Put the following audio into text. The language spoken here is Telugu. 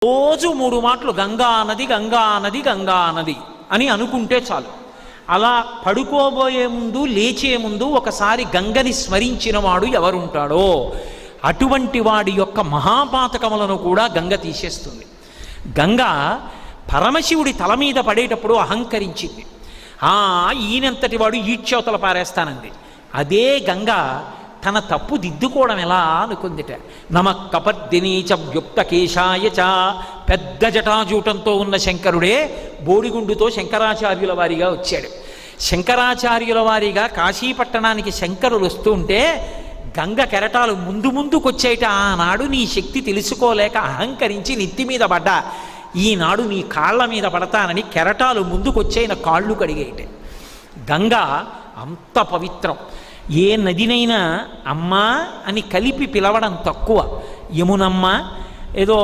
రోజు 3 మాటలు గంగా నది గంగా నది గంగా నది అని అనుకుంటే చాలు. అలా పడుకోబోయే ముందు లేచే ముందు ఒకసారి గంగని స్మరించిన వాడు ఎవరుంటాడో అటువంటి వాడి యొక్క మహాపాతకములను కూడా గంగ తీసేస్తుంది. గంగ పరమశివుడి తల మీద పడేటప్పుడు అహంకరించింది. ఈయనంతటి వాడు ఈడ్చవతల పారేస్తానంది. అదే గంగ తన తప్పు దిద్దుకోవడం ఎలా అనుకుందిట. నమ కపర్దినీచ వ్యుక్త కేశాయచ, పెద్ద జటాజూటంతో ఉన్న శంకరుడే బోడిగుండుతో శంకరాచార్యుల వారిగా వచ్చాడు. శంకరాచార్యుల వారిగా కాశీపట్టణానికి శంకరులు వస్తూ ఉంటే గంగ కెరటాలు ముందుకొచ్చేట. ఆనాడు నీ శక్తి తెలుసుకోలేక అహంకరించి నెత్తి మీద పడ్డా, ఈనాడు నీ కాళ్ళ మీద పడతానని కెరటాలు ముందుకొచ్చేన కాళ్ళు కడిగేట. గంగ అంత పవిత్రం. ఏ నదినైనా అమ్మా అని కలిపి పిలవడం తక్కువ. యమునమ్మ ఏదో